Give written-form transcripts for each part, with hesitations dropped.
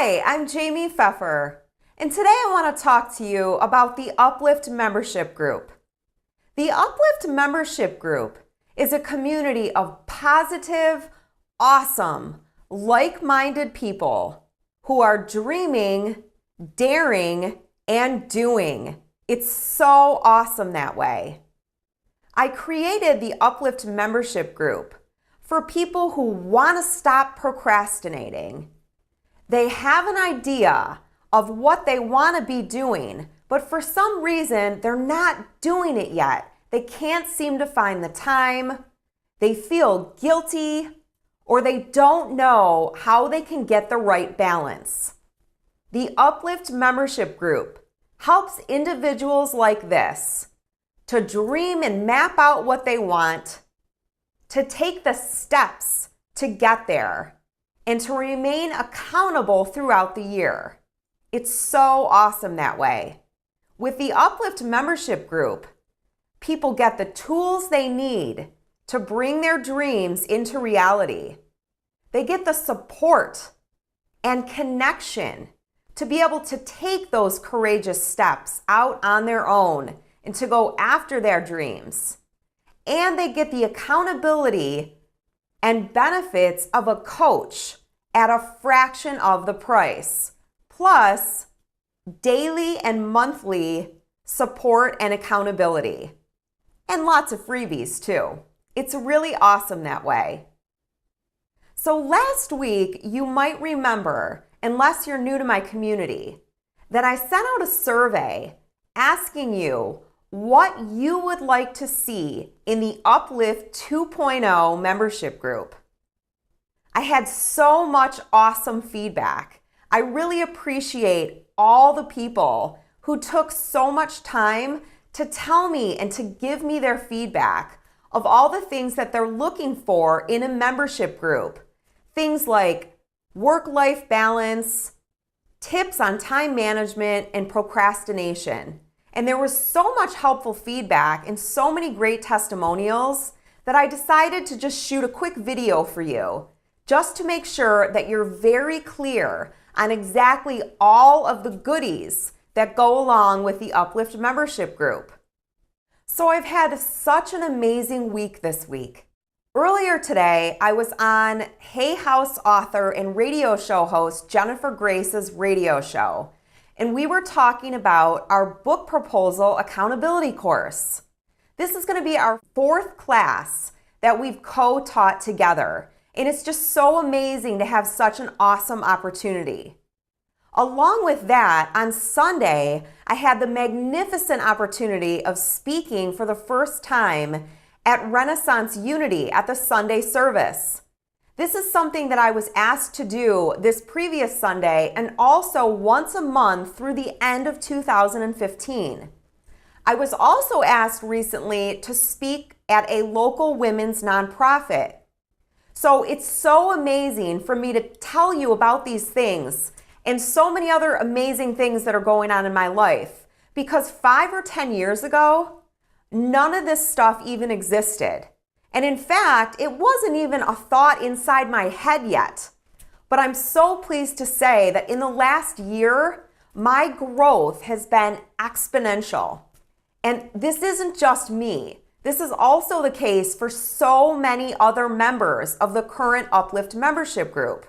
Hi, I'm JaimePfeffer, and today I want to talk to you about the Uplift membership group. The Uplift membership group is a community of positive, awesome, like-minded people who are dreaming, daring, and doing. It's so awesome that way. I created the Uplift membership group for people who want to stop procrastinating. They have an idea of what they want to be doing, but for some reason, they're not doing it yet. They can't seem to find the time, they feel guilty, or they don't know how they can get the right balance. The Uplift membership group helps individuals like this to dream and map out what they want, to take the steps to get there, and to remain accountable throughout the year. It's so awesome that way. With the Uplift membership group, people get the tools they need to bring their dreams into reality. They get the support and connection to be able to take those courageous steps out on their own and to go after their dreams. And they get the accountability and benefits of a coach at a fraction of the price, plus daily and monthly support and accountability, and lots of freebies too. It's really awesome that way. So last week, you might remember, unless you're new to my community, that I sent out a survey asking you what you would like to see in the Uplift 2.0 membership group. I had so much awesome feedback. I really appreciate all the people who took so much time to tell me and to give me their feedback of all the things that they're looking for in a membership group. Things like work-life balance, tips on time management, and procrastination. And there was so much helpful feedback and so many great testimonials that I decided to just shoot a quick video for you, just to make sure that you're very clear on exactly all of the goodies that go along with the Uplift membership group. So I've had such an amazing week this week. Earlier today, I was on Hay House author and radio show host Jennifer Grace's radio show, and we were talking about our book proposal accountability course. This is going to be our 4th class that we've co-taught together, and it's just so amazing to have such an awesome opportunity. Along with that, on Sunday, I had the magnificent opportunity of speaking for the first time at Renaissance Unity at the Sunday service. This is something that I was asked to do this previous Sunday and also once a month through the end of 2015. I was also asked recently to speak at a local women's nonprofit. So it's so amazing for me to tell you about these things and so many other amazing things that are going on in my life, because 5 or 10 years ago, none of this stuff even existed. And in fact, it wasn't even a thought inside my head yet. But I'm so pleased to say that in the last year, my growth has been exponential. And this isn't just me. This is also the case for so many other members of the current Uplift membership group.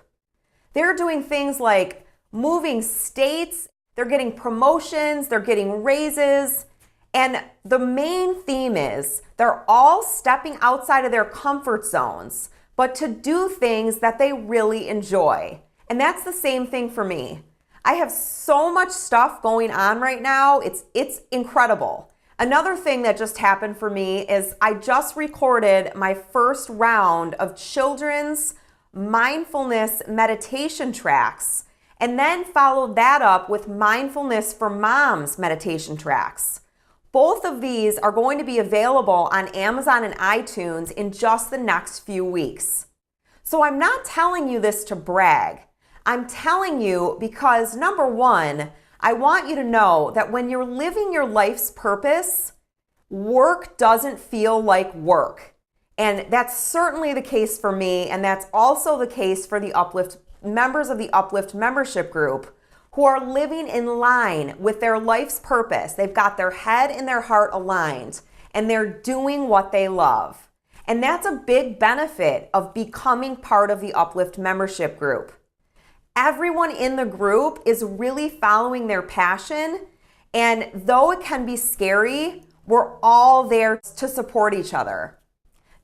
They're doing things like moving states, they're getting promotions, they're getting raises. And the main theme is they're all stepping outside of their comfort zones, but to do things that they really enjoy. And that's the same thing for me. I have so much stuff going on right now. It's incredible. Another thing that just happened for me is I just recorded my first round of children's mindfulness meditation tracks, and then followed that up with mindfulness for moms meditation tracks. Both of these are going to be available on Amazon and iTunes in just the next few weeks. So I'm not telling you this to brag. I'm telling you because, number one, I want you to know that when you're living your life's purpose, work doesn't feel like work. And that's certainly the case for me, and that's also the case for the Uplift members of the Uplift membership group who are living in line with their life's purpose. They've got their head and their heart aligned, and they're doing what they love. And that's a big benefit of becoming part of the Uplift membership group. Everyone in the group is really following their passion, and though it can be scary, we're all there to support each other.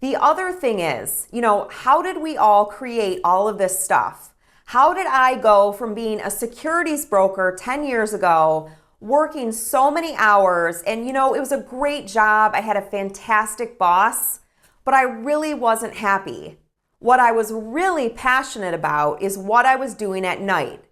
The other thing is, how did we all create all of this stuff? How did I go from being a securities broker 10 years ago, working so many hours, and it was a great job, I had a fantastic boss, but I really wasn't happy. What I was really passionate about is what I was doing at night,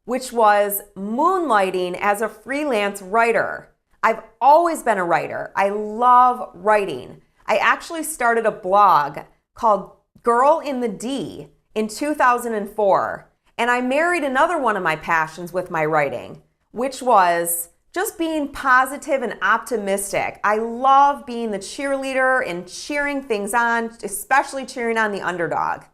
which was moonlighting as a freelance writer. I've always been a writer. I love writing. I actually started a blog called Girl in the D in 2004, and I married another one of my passions with my writing, which was just being positive and optimistic. I love being the cheerleader and cheering things on, especially cheering on the underdog.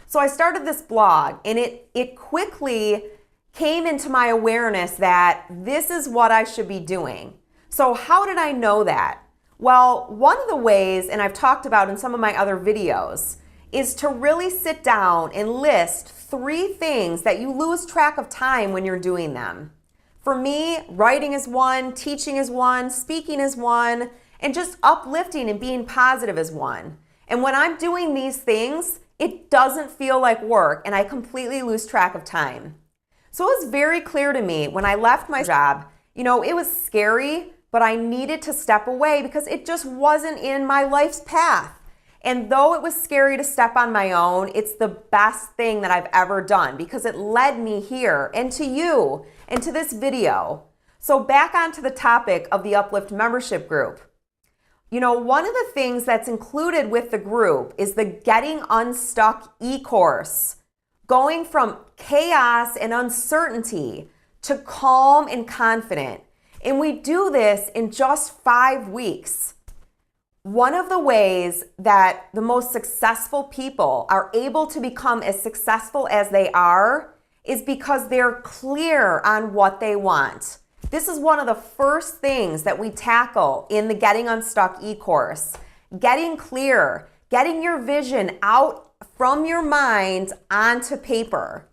So I started this blog, and it quickly came into my awareness that this is what I should be doing. So how did I know that? Well, one of the ways, and I've talked about in some of my other videos, is to really sit down and list 3 things that you lose track of time when you're doing them. For me, writing is one, teaching is one, speaking is one, and just uplifting and being positive is one. And when I'm doing these things, it doesn't feel like work, and I completely lose track of time. So it was very clear to me when I left my job, it was scary, but I needed to step away because it just wasn't in my life's path. And though it was scary to step on my own, it's the best thing that I've ever done because it led me here and to you and to this video. So back onto the topic of the Uplift membership group. One of the things that's included with the group is the Getting Unstuck e-course, going from chaos and uncertainty to calm and confident. And we do this in just 5 weeks. One of the ways that the most successful people are able to become as successful as they are is because they're clear on what they want. This is one of the first things that we tackle in the Getting Unstuck e-course. Getting clear, getting your vision out from your mind onto paper.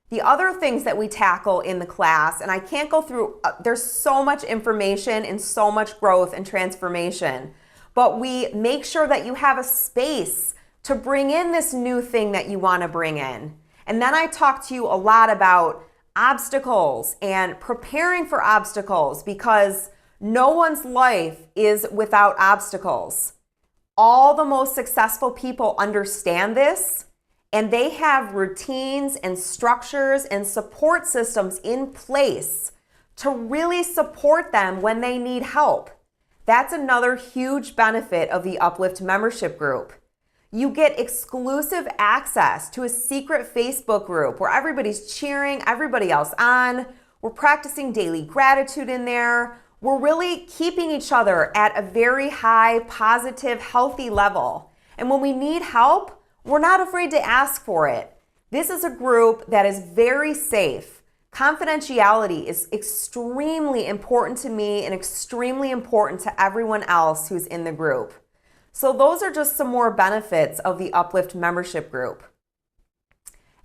The other things that we tackle in the class, and I can't go through, there's so much information and so much growth and transformation. But we make sure that you have a space to bring in this new thing that you want to bring in. And then I talk to you a lot about obstacles and preparing for obstacles because no one's life is without obstacles. All the most successful people understand this, and they have routines and structures and support systems in place to really support them when they need help. That's another huge benefit of the Uplift membership group. You get exclusive access to a secret Facebook group where everybody's cheering everybody else on. We're practicing daily gratitude in there. We're really keeping each other at a very high, positive, healthy level. And when we need help, we're not afraid to ask for it. This is a group that is very safe. Confidentiality is extremely important to me and extremely important to everyone else who's in the group. So those are just some more benefits of the Uplift membership group.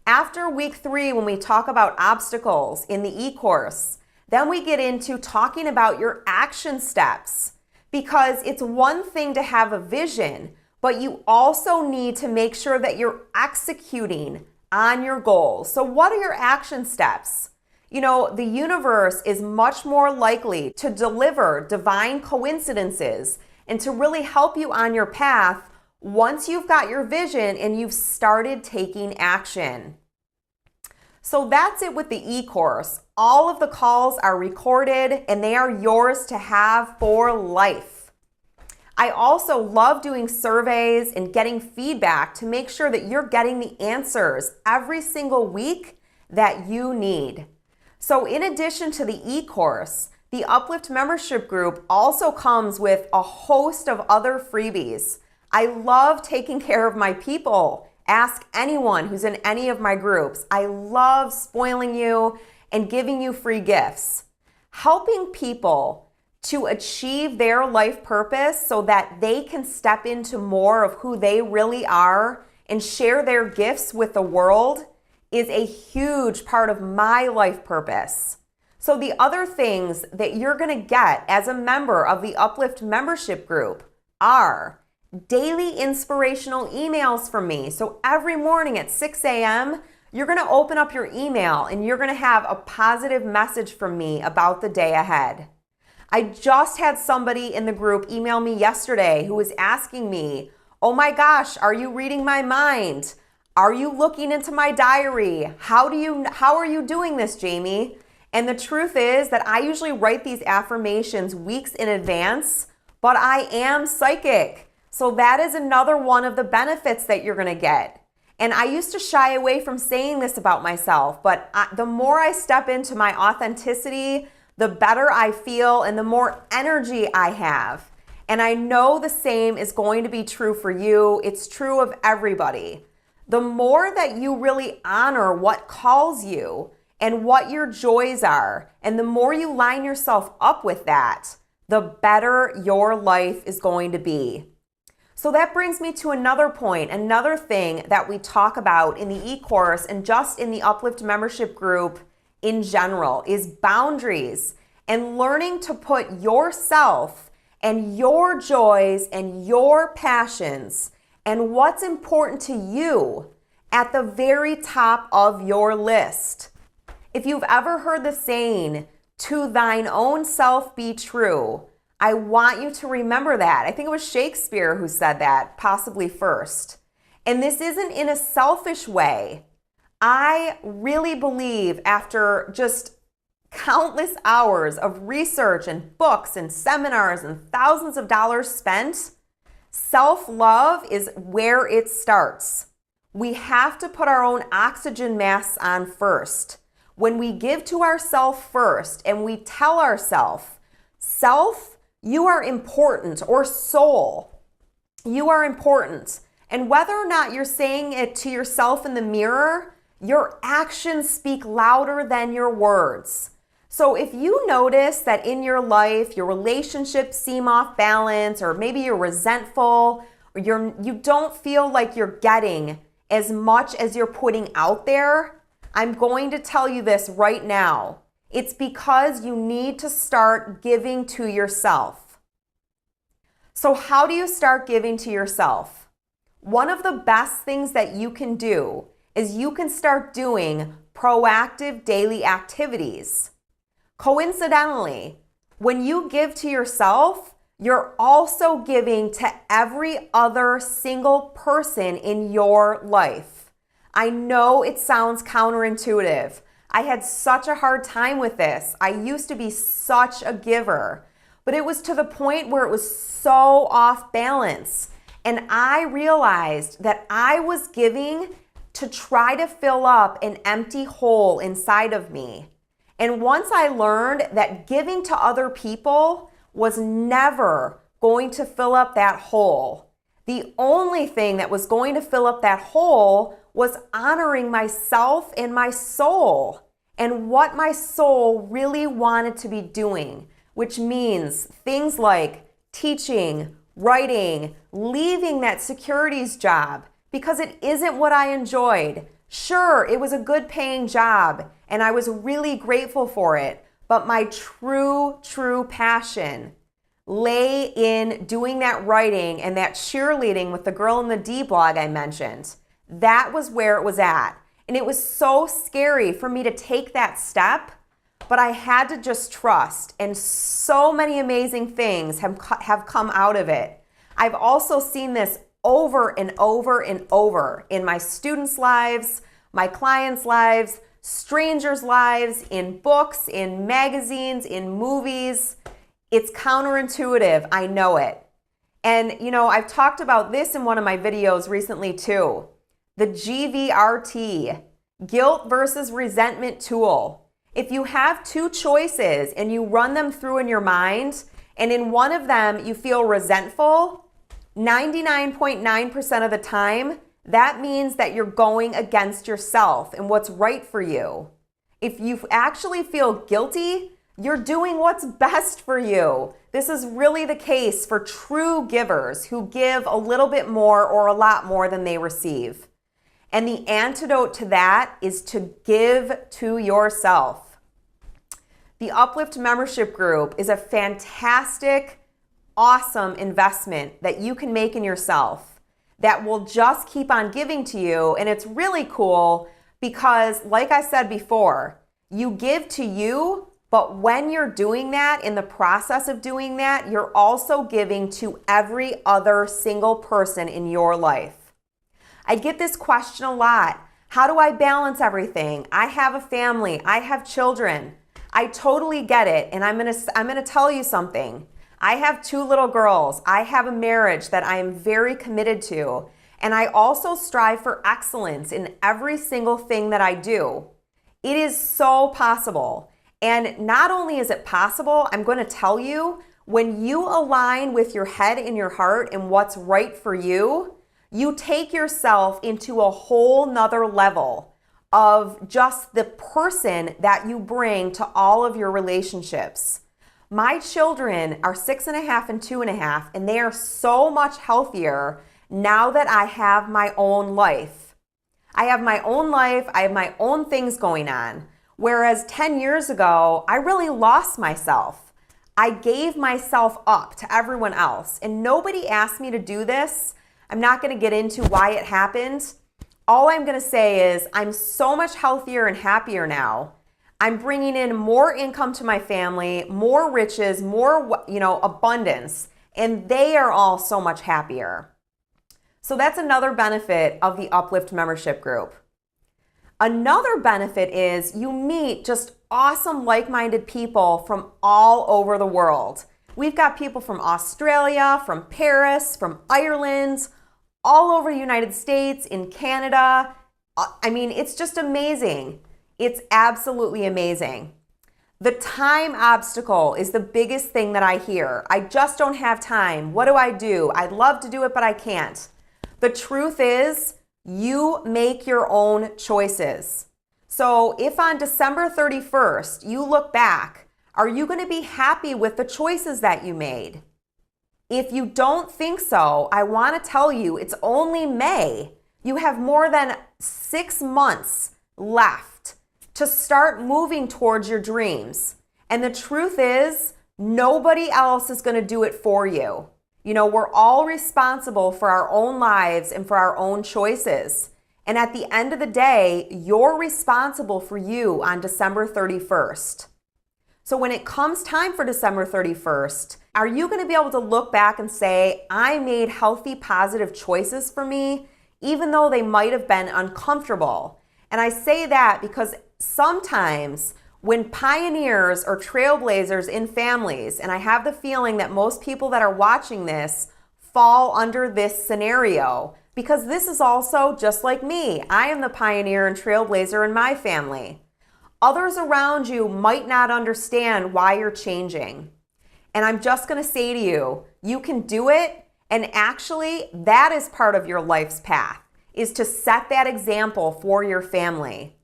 After week 3, when we talk about obstacles in the e-course, then we get into talking about your action steps because it's one thing to have a vision, but you also need to make sure that you're executing on your goals. So what are your action steps? The universe is much more likely to deliver divine coincidences and to really help you on your path once you've got your vision and you've started taking action. So that's it with the e-course. All of the calls are recorded and they are yours to have for life. I also love doing surveys and getting feedback to make sure that you're getting the answers every single week that you need. So in addition to the e-course, the Uplift membership group also comes with a host of other freebies. I love taking care of my people Ask anyone who's in any of my groups. I love spoiling you and giving you free gifts. Helping people to achieve their life purpose so that they can step into more of who they really are and share their gifts with the world is a huge part of my life purpose. So the other things that you're going to get as a member of the Uplift membership group are daily inspirational emails from me. So every morning at 6 a.m., you're going to open up your email and you're going to have a positive message from me about the day ahead. I just had somebody in the group email me yesterday who was asking me, oh my gosh, are you reading my mind? Are you looking into my diary? How are you doing this, Jaime? And the truth is that I usually write these affirmations weeks in advance, but I am psychic. So that is another one of the benefits that you're going to get. And I used to shy away from saying this about myself, but the more I step into my authenticity, the better I feel and the more energy I have. And I know the same is going to be true for you. It's true of everybody. The more that you really honor what calls you and what your joys are, and the more you line yourself up with that, the better your life is going to be. So that brings me to another point, another thing that we talk about in the e-course and just in the Uplift membership group in general is boundaries and learning to put yourself and your joys and your passions and what's important to you at the very top of your list. If you've ever heard the saying, to thine own self be true, I want you to remember that. I think it was Shakespeare who said that, possibly first. And this isn't in a selfish way. I really believe after just countless hours of research and books and seminars and thousands of dollars spent, self-love is where it starts. We have to put our own oxygen masks on first. When we give to ourselves first and we tell ourselves, self, you are important, or soul, you are important. And whether or not you're saying it to yourself in the mirror, your actions speak louder than your words. So if you notice that in your life, your relationships seem off balance, or maybe you're resentful, or you don't feel like you're getting as much as you're putting out there, I'm going to tell you this right now. It's because you need to start giving to yourself. So how do you start giving to yourself? One of the best things that you can do is you can start doing proactive daily activities. Coincidentally, when you give to yourself, you're also giving to every other single person in your life. I know it sounds counterintuitive. I had such a hard time with this. I used to be such a giver, but it was to the point where it was so off balance. And I realized that I was giving to try to fill up an empty hole inside of me. And once I learned that giving to other people was never going to fill up that hole, the only thing that was going to fill up that hole was honoring myself and my soul and what my soul really wanted to be doing, which means things like teaching, writing, leaving that securities job because it isn't what I enjoyed. Sure, it was a good paying job and I was really grateful for it, but my true passion lay in doing that writing and that cheerleading with the girl in the D blog I mentioned. That was where it was at. And it was so scary for me to take that step, but I had to just trust. And so many amazing things have come out of it. I've also seen this over and over and over in my students' lives, my clients' lives, strangers' lives, in books, in magazines, in movies. It's counterintuitive, I know it. And I've talked about this in one of my videos recently too. The GVRT, guilt versus resentment tool. If you have two choices and you run them through in your mind, and in one of them you feel resentful, 99.9% of the time, That means that you're going against yourself and what's right for you. If you actually feel guilty, you're doing what's best for you. This is really the case for true givers who give a little bit more or a lot more than they receive. And the antidote to that is to give to yourself. The Uplift membership group is a fantastic, awesome investment that you can make in yourself that will just keep on giving to you. And it's really cool because, like I said before, you give to you, but when you're doing that, in the process of doing that, you're also giving to every other single person in your life. I get this question a lot. How do I balance everything? I have a family. I have children. I totally get it. And I'm gonna tell you something. I have 2 little girls. I have a marriage that I am very committed to. And I also strive for excellence in every single thing that I do. It is so possible. And not only is it possible, I'm going to tell you, when you align with your head and your heart and what's right for you, you take yourself into a whole nother level of just the person that you bring to all of your relationships. My children are 6.5 and 2.5, and they are so much healthier now that I have my own life. I have my own life, I have my own things going on. Whereas 10 years ago, I really lost myself. I gave myself up to everyone else, and nobody asked me to do this. I'm not going to get into why it happened. All I'm going to say is I'm so much healthier and happier now. I'm bringing in more income to my family, more riches, more, abundance, and they are all so much happier. So that's another benefit of the Uplift membership group. Another benefit is you meet just awesome like-minded people from all over the world. We've got people from Australia, from Paris, from Ireland, all over the United States, in Canada. I mean, it's just amazing. It's absolutely amazing. The time obstacle is the biggest thing that I hear. I just don't have time. What do? I'd love to do it, but I can't. The truth is, you make your own choices. So if on December 31st you look back, are you going to be happy with the choices that you made? If you don't think so, I want to tell you it's only May. You have more than 6 months left to start moving towards your dreams. And the truth is, nobody else is going to do it for you. We're all responsible for our own lives and for our own choices. And at the end of the day, you're responsible for you on December 31st. So when it comes time for December 31st, are you going to be able to look back and say, I made healthy, positive choices for me, even though they might have been uncomfortable? And I say that because sometimes when pioneers or trailblazers in families, and I have the feeling that most people that are watching this fall under this scenario, because this is also just like me. I am the pioneer and trailblazer in my family. Others around you might not understand why you're changing. And I'm just going to say to you, you can do it. And actually, that is part of your life's path, is to set that example for your family.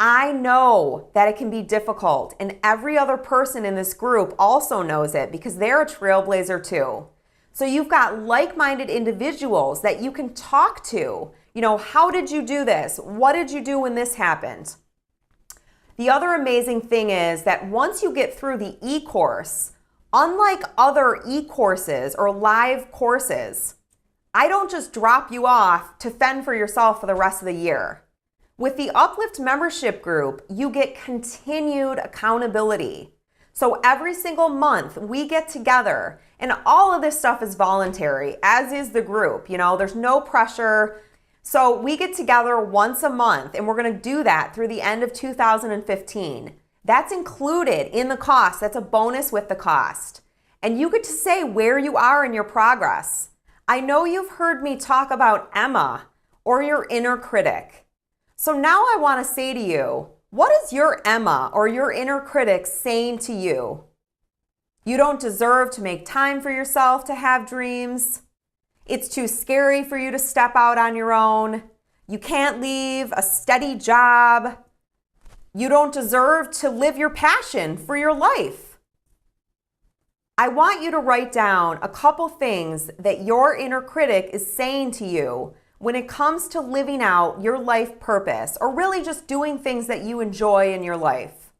I know that it can be difficult, and every other person in this group also knows it because they're a trailblazer too. So you've got like-minded individuals that you can talk to. How did you do this? What did you do when this happened? The other amazing thing is that once you get through the e-course, unlike other e-courses or live courses, I don't just drop you off to fend for yourself for the rest of the year. With the Uplift membership group, you get continued accountability. So every single month we get together, and all of this stuff is voluntary, as is the group. There's no pressure. So we get together once a month, and we're going to do that through the end of 2015. That's included in the cost. That's a bonus with the cost. And you get to say where you are in your progress. I know you've heard me talk about Emma or your inner critic. So now I want to say to you, what is your Emma or your inner critic saying to you? You don't deserve to make time for yourself to have dreams. It's too scary for you to step out on your own. You can't leave a steady job. You don't deserve to live your passion for your life. I want you to write down a couple things that your inner critic is saying to you when it comes to living out your life purpose, or really just doing things that you enjoy in your life.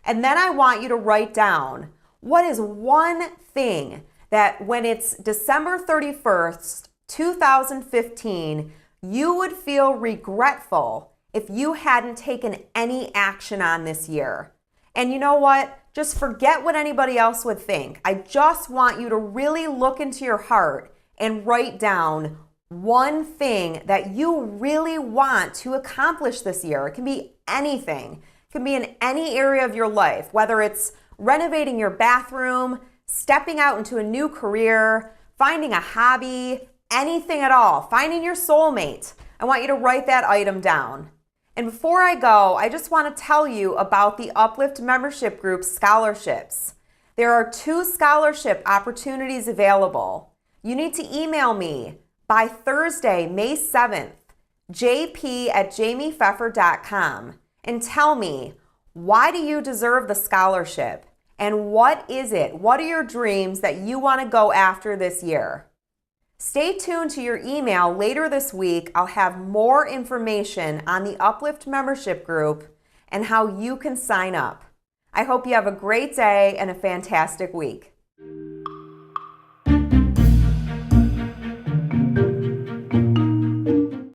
And then I want you to write down what is one thing that when it's December 31st, 2015, you would feel regretful if you hadn't taken any action on this year. And you know what? Just forget what anybody else would think. I just want you to really look into your heart and write down one thing that you really want to accomplish this year. It can be anything. It can be in any area of your life, whether it's renovating your bathroom, stepping out into a new career, finding a hobby, anything at all, finding your soulmate. I want you to write that item down. And before I go, I just want to tell you about the Uplift membership group scholarships. There are 2 scholarship opportunities available. You need to email me by Thursday, May 7th, jp@JaimePfeffer.com, and tell me, why do you deserve the scholarship? And what is it? What are your dreams that you want to go after this year? Stay tuned to your email. Later this week, I'll have more information on the Uplift membership group and how you can sign up. I hope you have a great day and a fantastic week.